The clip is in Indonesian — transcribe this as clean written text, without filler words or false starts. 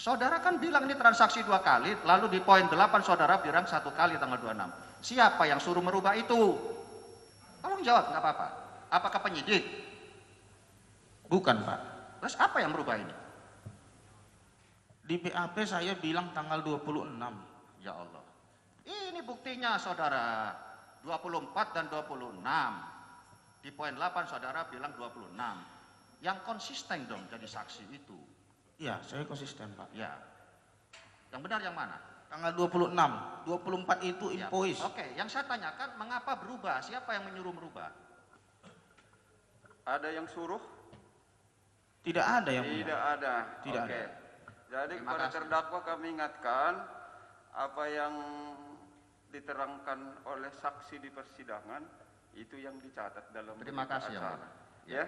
Saudara kan bilang ini transaksi 2 kali, lalu di poin 8 saudara bilang 1 kali tanggal 26. Siapa yang suruh merubah itu? Tolong jawab, nggak apa-apa. Apakah penyidik? Bukan, Pak. Terus apa yang merubah ini? Di BAP saya bilang tanggal 26. Ya Allah. Ini buktinya saudara, 24 dan 26. Di poin 8 saudara bilang 26. Yang konsisten dong jadi saksi itu. Iya, saya konsisten, Pak. Ya. Yang benar yang mana? Tanggal 26, 24 itu Ya. invoice. Oke, yang saya tanyakan mengapa berubah? Siapa yang menyuruh merubah? Ada yang suruh? Tidak ada yang Tidak mulia. ada. Tidak Oke. ada. Jadi Terima kepada kasih. terdakwa kami ingatkan apa yang diterangkan oleh saksi di persidangan itu yang dicatat dalam Terima berita kasih, yang acara. mulia. Ya.